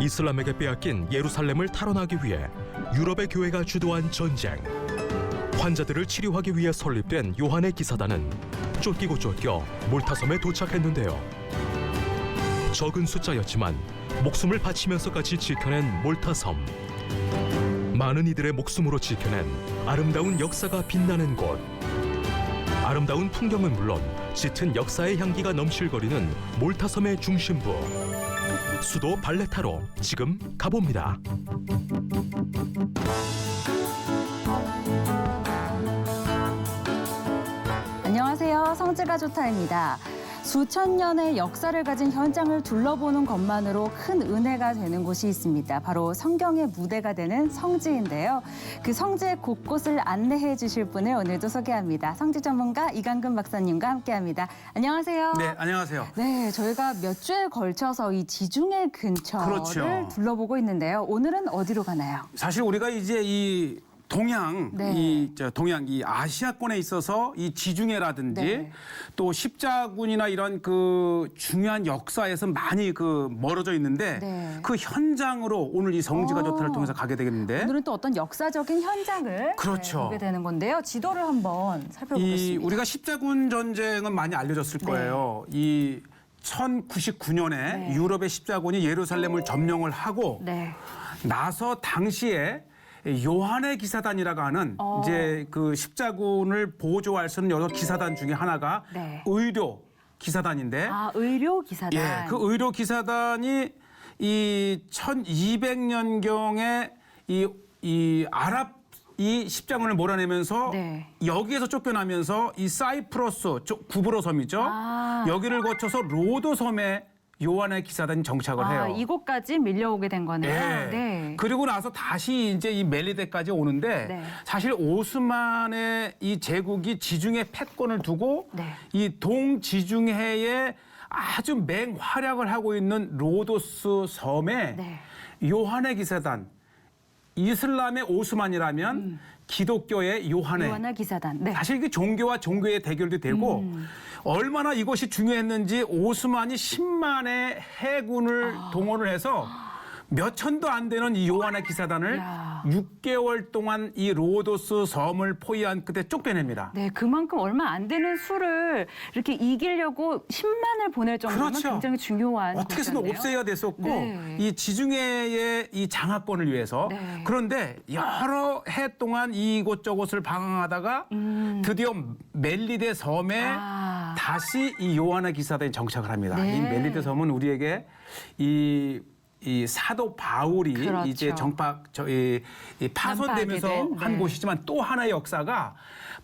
이슬람에게 빼앗긴 예루살렘을 탈환하기 위해 유럽의 교회가 주도한 전쟁. 환자들을 치료하기 위해 설립된 요한의 기사단은 쫓기고 쫓겨 몰타섬에 도착했는데요. 적은 숫자였지만 목숨을 바치면서까지 지켜낸 몰타섬. 많은 이들의 목숨으로 지켜낸 아름다운 역사가 빛나는 곳. 아름다운 풍경은 물론 짙은 역사의 향기가 넘실거리는 몰타섬의 중심부. 수도 발레타로 지금 가봅니다. 안녕하세요. 성지가 좋다입니다. 수천 년의 역사를 가진 현장을 둘러보는 것만으로 큰 은혜가 되는 곳이 있습니다. 바로 성경의 무대가 되는 성지인데요. 그 성지의 곳곳을 안내해 주실 분을 오늘도 소개합니다. 성지 전문가 이강근 박사님과 함께합니다. 안녕하세요. 네, 안녕하세요. 네, 저희가 몇 주에 걸쳐서 이 지중해 근처를 그렇죠. 둘러보고 있는데요. 오늘은 어디로 가나요? 사실 우리가 이제 이 동양, 네. 이 아시아권에 있어서 이 지중해라든지 네. 또 십자군이나 이런 그 중요한 역사에서 많이 그 멀어져 있는데 네. 그 현장으로 오늘 이 성지가 좋다를 통해서 가게 되겠는데 오늘은 또 어떤 역사적인 현장을 그렇죠. 보게 되는 건데요. 지도를 한번 살펴보겠습니다. 우리가 십자군 전쟁은 많이 알려졌을 거예요. 이 1099년에 네. 유럽의 십자군이 예루살렘을 점령을 하고 네. 나서 당시에 요한의 기사단이라고 하는 이제 그 십자군을 보조할 수 있는 여러 기사단 중에 하나가 네. 의료 기사단인데 아, 의료 기사단. 예, 그 의료 기사단이 이 1200년경에 이 아랍 이 십자군을 몰아내면서 네. 여기에서 쫓겨나면서 이 사이프러스 구브로 섬이죠. 아. 여기를 거쳐서 로도 섬에 요한의 기사단이 정착을 해요. 아, 이곳까지 밀려오게 된 거네요. 네. 네. 그리고 나서 다시 이제 이 멜리데까지 오는데 네. 사실 오스만의 이 제국이 지중해 패권을 두고 네. 이 동지중해에 아주 맹활약을 하고 있는 로도스 섬에 네. 요한의 기사단, 이슬람의 오스만이라면 기독교의 요한의 요한의 기사단. 네. 사실 이게 종교와 종교의 대결도 되고 얼마나 이것이 중요했는지 오스만이 10만의 해군을 동원을 해서 몇 천도 안 되는 이 요한의 기사단을 야. 6개월 동안 이 로도스 섬을 포위한 끝에 쫓겨냅니다. 네, 그만큼 얼마 안 되는 수를 이렇게 이기려고 10만을 보낼 정도면 그렇죠. 굉장히 중요한 어떻게 해서든 곳이었네요. 없애야 됐었고 네. 이 지중해의 이 장악권을 위해서 네. 그런데 여러 해 동안 이곳저곳을 방황하다가 드디어 멜리데 섬에 아. 다시 이 요한의 기사단이 정착을 합니다. 네. 이 멜리데 섬은 우리에게 이 사도 바울이 그렇죠. 이제 파손되면서 난파하게 된, 한 네. 곳이지만 또 하나의 역사가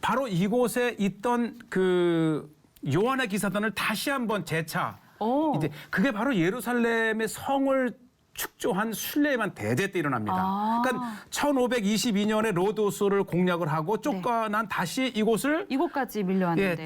바로 이곳에 있던 그 요한의 기사단을 다시 한번 재차 오. 이제 그게 바로 예루살렘의 성을 축조한 순례만 대제 때 일어납니다. 아. 그러니까 1522년에 로도스를 공략을 하고 쫓겨난 다시 이곳을 이곳까지 밀려왔는데. 예,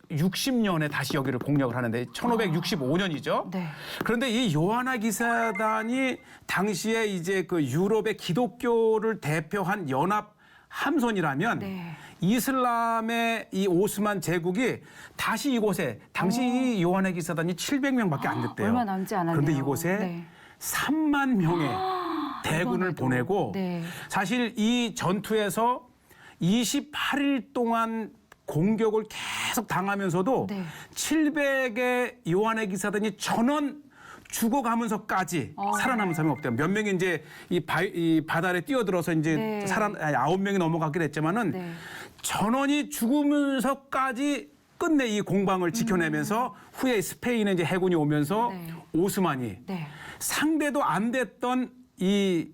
1560년에 다시 여기를 공략을 하는데 1565년이죠. 네. 그런데 이 요한의 기사단이 당시에 이제 그 유럽의 기독교를 대표한 연합 함선이라면 네. 이슬람의 이 오스만 제국이 다시 이곳에 당시 이 요한의 기사단이 700명밖에 안 됐대요. 얼마 남지 않았네요. 그런데 이곳에 네. 3만 명의 대군을 이번에도. 보내고 네. 사실 이 전투에서 28일 동안 공격을 계속 당하면서도 네. 700의 요한의 기사단이 전원 죽어가면서까지 살아남은 사람이 없대요. 몇 명이 이제 이 바다에 뛰어들어서 이제 네. 9명이 넘어가긴 했지만은 네. 전원이 죽으면서까지 끝내 이 공방을 지켜내면서 후에 스페인의 이제 해군이 오면서 네. 오스만이 네. 상대도 안 됐던 이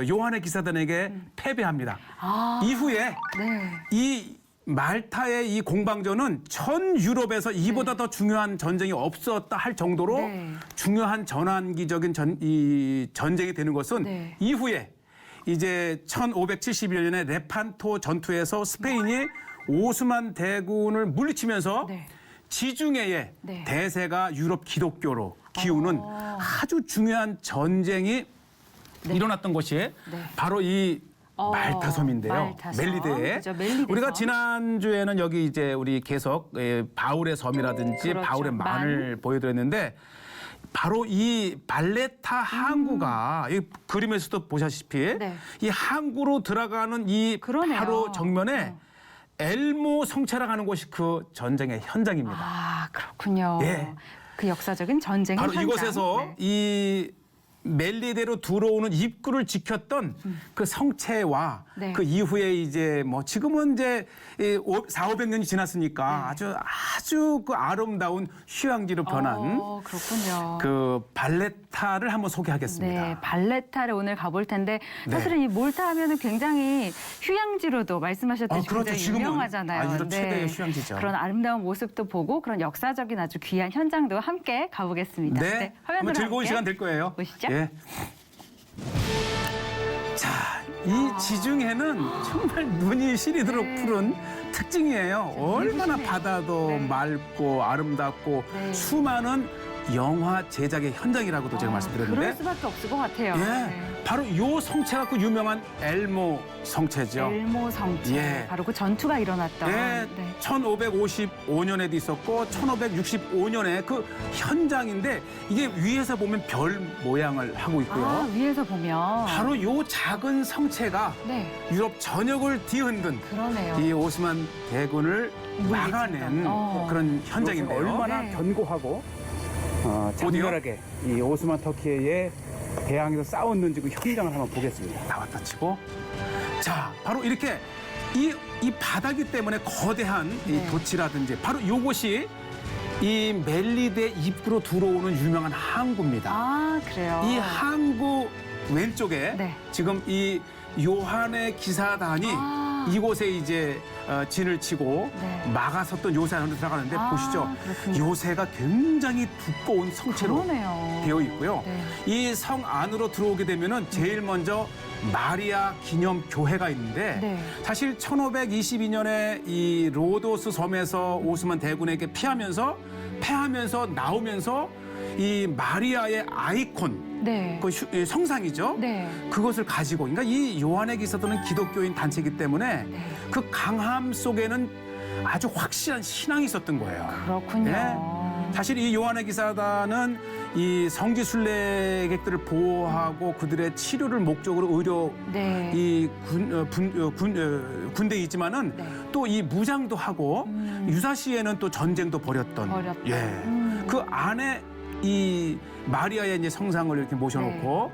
요한의 기사단에게 패배합니다. 아. 이후에 네. 이 말타의 이 공방전은 전 유럽에서 이보다 더 중요한 전쟁이 없었다 할 정도로 네. 중요한 전환기적인 이 전쟁이 되는 것은 네. 이후에 이제 1571년에 레판토 전투에서 스페인이 오스만 대군을 물리치면서 네. 지중해의 네. 대세가 유럽 기독교로 기우는 아주 중요한 전쟁이 일어났던 것이 바로 이 말타섬인데요. 말타섬. 멜리데에. 그죠, 멜리데 우리가 섬. 지난주에는 여기 이제 우리 계속 바울의 섬이라든지 그렇죠. 바울의 만을 보여드렸는데 바로 이 발레타 항구가 이 그림에서도 보시다시피 네. 이 항구로 들어가는 이 그러네요. 바로 정면에 엘모 성체라고 하는 곳이 그 전쟁의 현장입니다. 아, 그렇군요. 예. 그 역사적인 전쟁의 바로 현장. 이곳에서 네. 이 멜리데로 들어오는 입구를 지켰던 그 성체와 네. 그 이후에 이제 뭐 지금은 이제 400~500년이 지났으니까 네. 아주 그 아름다운 휴양지로 변한 그렇군요. 그 발레타를 한번 소개하겠습니다. 네, 발레타를 오늘 가볼 텐데 사실은 이 몰타 하면은 굉장히 휴양지로도 말씀하셨듯이 그렇죠. 굉장히 지금은 유명하잖아요. 유럽 최대의 휴양지죠. 그런 아름다운 모습도 보고 그런 역사적인 아주 귀한 현장도 함께 가보겠습니다. 네, 한번 화면으로 즐거운 함께 시간 될 거예요. 보시죠. 예. 자, 이 지중해는 정말 눈이 시리도록 네. 푸른 특징이에요. 얼마나 예쁘시네요. 바다도 네. 맑고 아름답고 네. 수많은 영화 제작의 현장이라고도 제가 그럴 말씀드렸는데, 수밖에 없을 것 같아요. 예, 바로 요 성체가 그 유명한 엘모 성체죠. 엘모 성체. 예. 바로 그 전투가 일어났던. 예, 네. 1555년에도 있었고 1565년에 그 현장인데 이게 위에서 보면 별 모양을 하고 있고요. 아, 위에서 보면. 바로 요 작은 성체가 네, 유럽 전역을 뒤흔든 그러네요. 이 오스만 대군을 막아낸 어. 그런 현장인데요. 얼마나 네. 견고하고 장렬하게 이 오스만 터키의 대항에서 싸웠는지 그 현장을 한번 보겠습니다. 나왔다 치고 자 바로 이렇게 이 바다기 때문에 거대한 이 네. 도치라든지 바로 요것이 이 멜리데 입구로 들어오는 유명한 항구입니다. 아, 그래요. 이 항구 왼쪽에 네. 지금 이 요한의 기사단이 아. 이곳에 이제 진을 치고 네. 막아섰던 요새 안으로 들어가는데 아, 보시죠. 그렇군요. 요새가 굉장히 두꺼운 성체로 그러네요. 되어 있고요. 네. 이 성 안으로 들어오게 되면은 제일 먼저 마리아 기념 교회가 있는데 네. 사실 1522년에 이 로도스 섬에서 오스만 대군에게 패하면서 나오면서 이 마리아의 아이콘 네. 이 성상이죠. 네. 그것을 가지고 그러니까 이 요한의 기사도는 기독교인 단체이기 때문에 네. 그 강함 속에는 아주 확실한 신앙이 있었던 거예요. 그렇군요. 네. 사실 이 요한의 기사단은 이 성지 순례객들을 보호하고 그들의 치료를 목적으로 의료 네. 이 군대에 있지만은 네. 또 이 무장도 하고 유사시에는 또 전쟁도 벌였던 벌였던. 예. 그 안에 이 마리아의 이제 성상을 이렇게 모셔놓고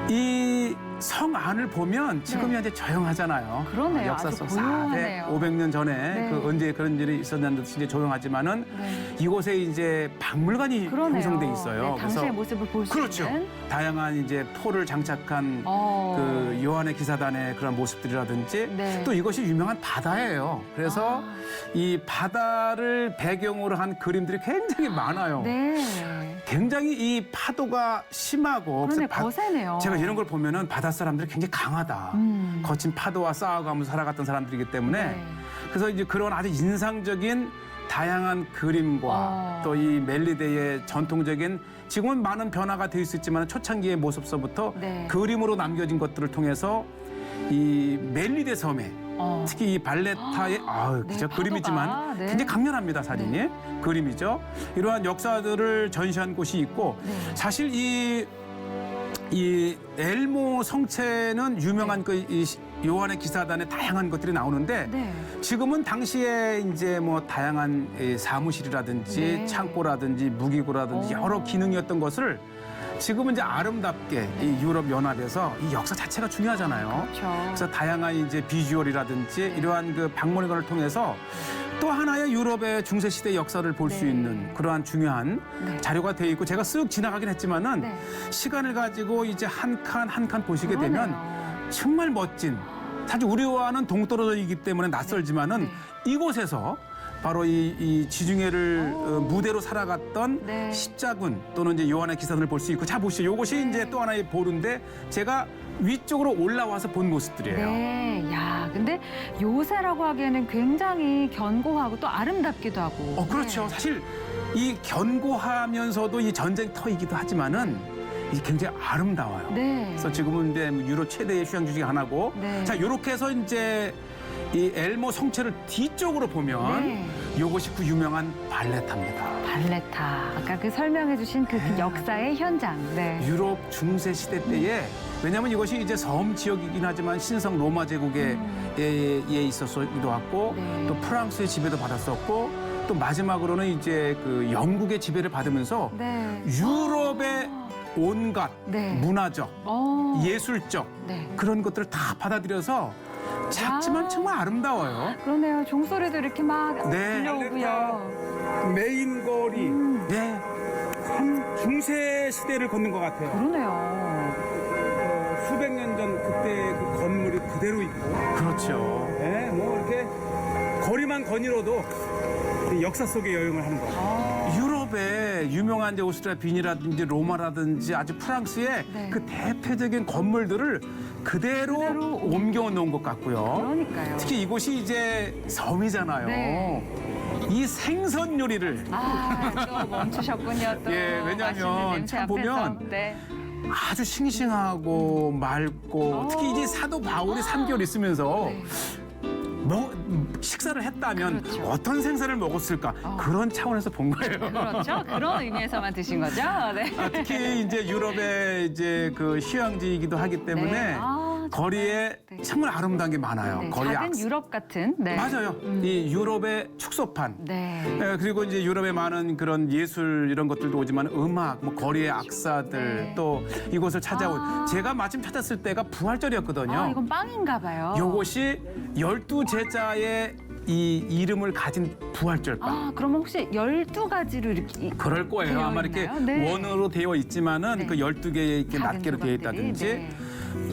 이 성 안을 보면 지금이 네. 이제 조용하잖아요. 그러네요. 역사 아주 속 고요하네요. 400~500년 전에 네. 그 언제 그런 일이 있었냐는 듯이 이제 조용하지만은 네. 이곳에 이제 박물관이 그러네요. 형성돼 있어요. 네, 당시의 모습을 볼 수 그렇죠. 있는. 다양한 이제 포를 장착한 그 요한의 기사단의 그런 모습들이라든지 네. 또 이것이 유명한 바다예요. 그래서 이 바다를 배경으로 한 그림들이 굉장히 많아요. 네. 굉장히 이 파도가 심하고 그러네, 그래서 거세네요. 제가 이런 걸 보면은 바다 사람들이 굉장히 강하다. 거친 파도와 싸워가면서 살아갔던 사람들이기 때문에 네. 그래서 이제 그런 아주 인상적인 다양한 그림과 또 이 멜리데의 전통적인 지금은 많은 변화가 되어 있었지만 초창기의 모습서부터 네. 그림으로 남겨진 것들을 통해서 이 멜리데 섬에 특히 이 발레타의 네, 그저 파도가, 그림이지만 네. 굉장히 강렬합니다 사진이 그림이죠. 이러한 역사들을 전시한 곳이 있고 네. 사실 이 엘모 성체는 유명한 그 이 요한의 기사단의 다양한 것들이 나오는데 네. 지금은 당시에 이제 뭐 다양한 이 사무실이라든지 네. 창고라든지 무기고라든지 여러 기능이었던 것을 지금은 이제 아름답게 이 유럽 연합에서 이 역사 자체가 중요하잖아요. 그렇죠. 그래서 다양한 이제 비주얼이라든지 이러한 그 박물관을 통해서 또 하나의 유럽의 중세 시대 역사를 볼 수 네. 있는 그러한 중요한 네. 자료가 되어 있고 제가 쓱 지나가긴 했지만은 네. 시간을 가지고 이제 한 칸 한 칸 보시게 그러네요. 되면 정말 멋진 사실 우리와는 동떨어져있기 때문에 낯설지만은 네. 이곳에서 바로 이 지중해를 무대로 살아갔던 네. 십자군 또는 이제 요한의 기사들을 볼 수 있고 자 보시죠. 이것이 네. 이제 또 하나의 보루인데 제가 위쪽으로 올라와서 본 모습들이에요. 네, 야, 근데 요새라고 하기에는 굉장히 견고하고 또 아름답기도 하고. 그렇죠. 네. 사실 이 견고하면서도 이 전쟁터이기도 하지만은 이게 굉장히 아름다워요. 네. 그래서 지금은 이제 유럽 최대의 휴양지 중에 하나고 네. 자 이렇게 해서 이제 이 엘모 성체를 뒤쪽으로 보면 네. 이것이 그 유명한 발레타입니다. 발레타. 아까 그 설명해주신 그 역사의 현장. 네. 유럽 중세 시대 때에 왜냐하면 이것이 이제 섬 지역이긴 하지만 신성 로마 제국에 에 있었기도 하고 네. 또 프랑스의 지배도 받았었고 또 마지막으로는 이제 그 영국의 지배를 받으면서 네. 유럽의 온갖 네. 문화적, 어. 예술적 네. 그런 것들을 다 받아들여서 작지만 아. 정말 아름다워요. 그러네요. 종소리도 이렇게 막 네. 들려오고요. 메인 거리 네. 참 중세 시대를 걷는 것 같아요. 그러네요. 수백 년 전 그때 그 건물이 그대로 있고, 그렇죠. 네, 뭐 이렇게 거리만 거닐어도 역사 속의 여행을 하는 거예요. 유럽의 유명한 이제 오스트리아 빈이라든지 로마라든지 아주 프랑스의 네. 그 대표적인 건물들을 그대로 옮겨 놓은 것 같고요. 그러니까요. 특히 이곳이 이제 섬이잖아요. 네. 이 생선 요리를 또 멈추셨군요. 또 예, 왜냐면 맛있는 냄새 참 앞에서. 보면 네. 아주 싱싱하고 맑고 특히 이제 사도 바울이 3개월 있으면서 식사를 했다면 그렇죠. 어떤 생선을 먹었을까 그런 차원에서 본 거예요. 그렇죠. 그런 의미에서만 드신 거죠. 네. 특히 이제 유럽의 이제 그 휴양지이기도 하기 때문에 네. 거리에 네. 정말 아름다운 게 많아요. 네, 거리에 작은 유럽 같은. 네. 맞아요. 이 유럽의 축소판. 네. 그리고 이제 유럽의 많은 그런 예술 이런 것들도 오지만 음악, 뭐 거리의 악사들 네. 또 이곳을 찾아온 제가 마침 찾았을 때가 부활절이었거든요. 이건 빵인가 봐요. 요것이 12제자의 이 이름을 가진 부활절빵. 그러면 혹시 12가지로 이렇게 그럴 거예요. 되어 아마 이렇게 있나요? 네. 원으로 되어 있지만은 네. 그 12개의 이렇게 작은 낱개로 되어 조각들이. 있다든지 네.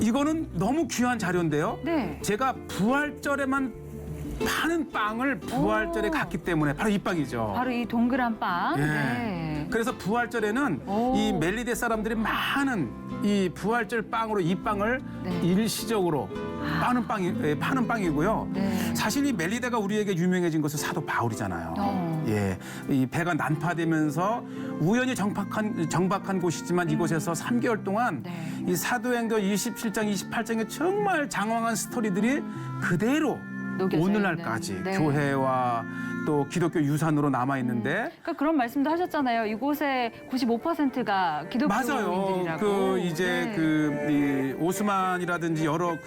이거는 너무 귀한 자료인데요. 네. 제가 부활절에만 파는 빵을 부활절에 오. 갔기 때문에 바로 이 빵이죠. 바로 이 동그란 빵. 예. 네. 그래서 부활절에는 오. 이 멜리데 사람들이 많은 이 부활절 빵으로 이 빵을 네. 일시적으로 파는 빵이고요. 네. 사실 이 멜리데가 우리에게 유명해진 것은 사도 바울이잖아요. 예, 이 배가 난파되면서 우연히 정박한 곳이지만 이곳에서 3개월 동안 네. 이 사도행전 27장, 28장의 정말 장황한 스토리들이 그대로 녹여져 오늘날까지 있는. 네. 교회와 또 기독교 유산으로 남아 있는데 그러니까 그런 말씀도 하셨잖아요. 이곳의 95%가 기독교인들이라고. 맞아요. 그 이제 네. 이 오스만이라든지 여러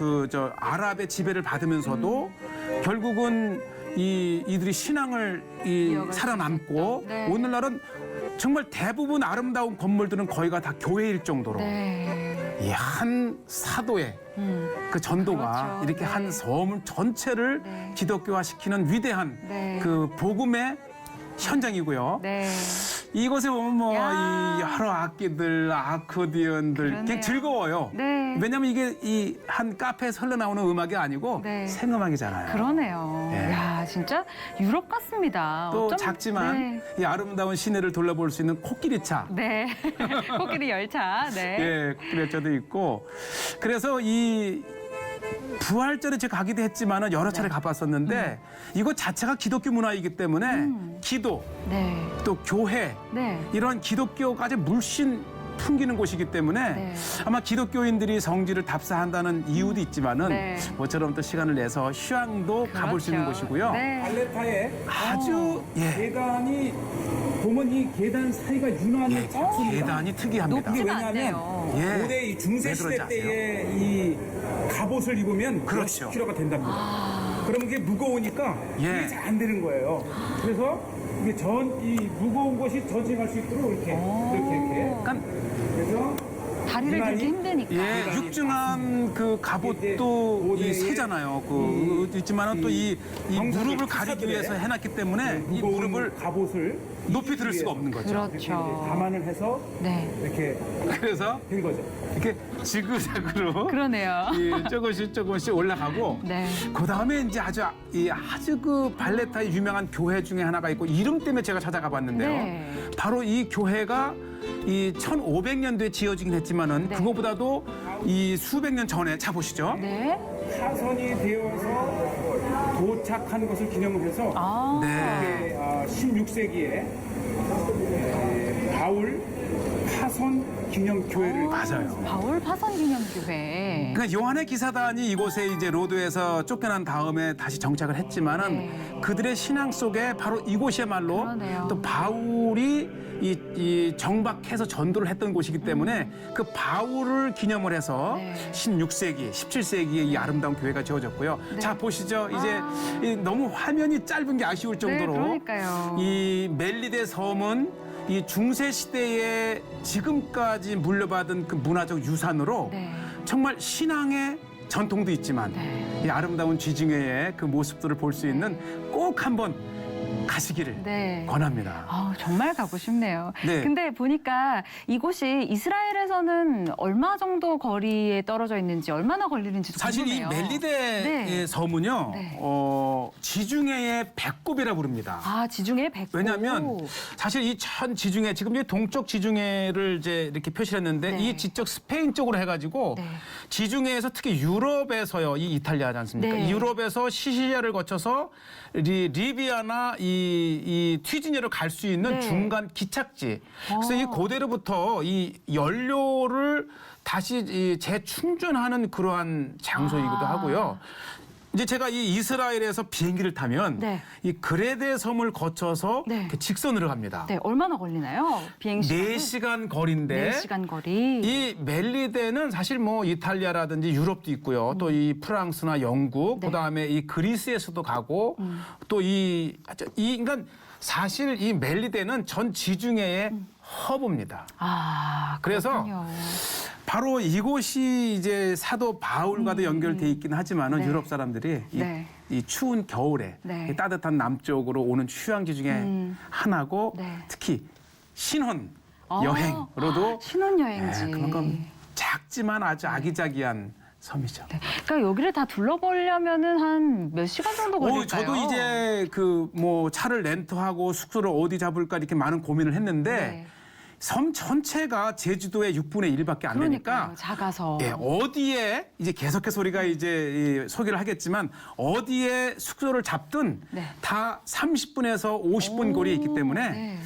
아랍의 지배를 받으면서도 결국은 이들이 신앙을 이어갈 수 살아남고 있었죠. 네. 오늘날은 정말 대부분 아름다운 건물들은 거의가 다 교회일 정도로 네. 이 한 사도의 그 전도가 그렇죠. 이렇게 네. 한 섬 전체를 네. 기독교화시키는 위대한 네. 그 복음의 현장이고요. 네. 이곳에 보면 뭐 야. 이 여러 악기들, 아코디언들 그러네요. 그냥 즐거워요. 네. 왜냐하면 이게 이 한 카페에서 흘러나오는 음악이 아니고 네. 생음악이잖아요. 그러네요. 예. 야, 진짜 유럽 같습니다. 또 어쩜- 작지만 네. 이 아름다운 시내를 둘러볼 수 있는 코끼리차. 네. 코끼리 열차. 네. 예, 코끼리차도 있고. 그래서 이 부활절에 제가 가기도 했지만은 여러 차례 가봤었는데 이곳 자체가 기독교 문화이기 때문에 기도 네. 또 교회 네. 이런 기독교까지 물씬 풍기는 곳이기 때문에 네. 아마 기독교인들이 성지를 답사한다는 이유도 있지만은 네. 모처럼 또 시간을 내서 휴양도 가볼 수 있는 그렇죠. 곳이고요. 네. 발레타에 아주 예, 계단이 보면 이 계단 사이가 유난히 작습니다. 계단이 특이합니다. 높진 왜냐하면 않네요. 예. 고대 이 중세 왜 시대 그런지 아세요? 때의 이 갑옷을 입으면 그렇죠. 몇십 킬로가 된답니다. 그럼 이게 무거우니까 예. 이게 잘 안 되는 거예요. 그래서 이게 이 무거운 것이 전쟁할 수 있도록 이렇게. 약간 그래서 다리를 유난히- 들기 힘드니까. 예, 육중한 그 갑옷도 고대의 이 세잖아요. 그 있지만은 또 이 정상의 무릎을 가리기 기사들의 위해서 해놨기 때문에 이 무거운 무릎을 갑옷을 높이 들을 수가 없는 거죠. 이렇게 이제 그렇죠. 감안을 해서 네. 이렇게 그래서 된 거죠. 이렇게 지그재그로 그러네요. 조금씩 올라가고 네. 그 다음에 이제 아주 그 발레타의 유명한 교회 중에 하나가 있고 이름 때문에 제가 찾아가 봤는데요. 네. 바로 이 교회가 이 1500년도에 지어지긴 했지만은 네. 그거보다도 이 수백 년 전에 자 보시죠. 네. 타선이 되어서 도착한 것을 기념해서 아. 네. 16세기에 바울 타선 기념 교회를 맞아요. 바울 파선 기념교회. 그러니까 요한의 기사단이 이곳에 이제 로드에서 쫓겨난 다음에 다시 정착을 했지만은 네. 그들의 신앙 속에 바로 이곳이야말로 그러네요. 또 바울이 이 정박해서 전도를 했던 곳이기 때문에 그 바울을 기념을 해서 네. 16세기, 17세기에 이 아름다운 교회가 지어졌고요. 네. 자 보시죠. 이제 이 너무 화면이 짧은 게 아쉬울 정도로 네, 그러니까요. 이 멜리데 섬은 이 중세 시대에 지금까지 물려받은 그 문화적 유산으로 네. 정말 신앙의 전통도 있지만 네. 이 아름다운 지중해의 그 모습들을 볼 수 있는 꼭 한번 가시기를 네. 권합니다. 정말 가고 싶네요. 네. 근데 보니까 이곳이 이스라엘에서는 얼마 정도 거리에 떨어져 있는지 얼마나 걸리는지도 사실 이 궁금해요. 멜리데 네. 섬은요, 네. 지중해의 배꼽이라 부릅니다. 지중해 백호. 왜냐하면 사실 이 전 지중해 지금 이제 동쪽 지중해를 이제 이렇게 표시했는데 네. 이 지적 스페인 쪽으로 해가지고 네. 지중해에서 특히 유럽에서요 이 이탈리아지 않습니까? 네. 유럽에서 시시리아를 거쳐서 리비아나 이 튀지니아로 갈 수 있는 네. 중간 기착지. 그래서 이 고대로부터 이 연료를 다시 재충전하는 그러한 장소이기도 하고요. 이제 제가 이 이스라엘에서 비행기를 타면 네. 이 그레데 섬을 거쳐서 네. 이렇게 직선으로 갑니다. 네, 얼마나 걸리나요? 비행 시간? 4시간 거리인데 4시간 거리. 이 멜리데는 사실 뭐 이탈리아라든지 유럽도 있고요. 또 이 프랑스나 영국, 네. 그다음에 이 그리스에서도 가고 또 그러니까 사실 이 멜리데는 전 지중해의 허브입니다. 그래서 그렇군요. 바로 이곳이 이제 사도 바울과도 연결돼 있긴 하지만은 네. 유럽 사람들이 네. 이 추운 겨울에 네. 이 따뜻한 남쪽으로 오는 휴양지 중에 하나고 네. 특히 신혼 여행으로도 신혼여행지. 네, 그만큼 작지만 아주 아기자기한 섬이죠. 네. 그러니까 여기를 다 둘러보려면은 한 몇 시간 정도 걸릴까요? 저도 이제 그 뭐 차를 렌트하고 숙소를 어디 잡을까 이렇게 많은 고민을 했는데 네. 섬 전체가 제주도의 6분의 1밖에 안 그러니까요. 되니까 작아서. 예, 어디에 이제 계속해서 우리가 이제 소개를 하겠지만 어디에 숙소를 잡든 네. 다 30분에서 50분 거리에 있기 때문에 네.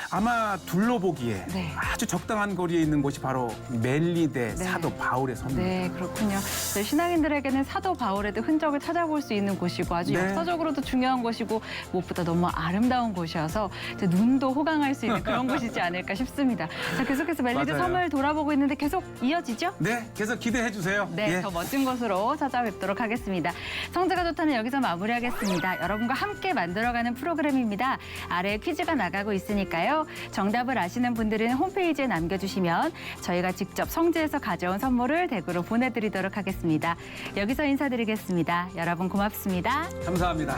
아마 둘러보기에 네. 아주 적당한 거리에 있는 곳이 바로 멜리데 네. 사도 바울의 섬입니다. 네, 그렇군요. 네, 신앙인들에게는 사도 바울에도 흔적을 찾아볼 수 있는 곳이고 아주 네. 역사적으로도 중요한 곳이고 무엇보다 너무 아름다운 곳이어서 이제 눈도 호강할 수 있는 그런 곳이지 않을까 싶습니다. 자, 계속해서 멜리데 맞아요. 섬을 돌아보고 있는데 계속 이어지죠? 네, 계속 기대해 주세요. 네, 예. 더 멋진 곳으로 찾아뵙도록 하겠습니다. 성재가 좋다는 여기서 마무리하겠습니다. 여러분과 함께 만들어가는 프로그램입니다. 아래에 퀴즈가 나가고 있으니까요. 정답을 아시는 분들은 홈페이지에 남겨주시면 저희가 직접 성재에서 가져온 선물을 댁으로 보내드리도록 하겠습니다. 여기서 인사드리겠습니다. 여러분 고맙습니다. 감사합니다.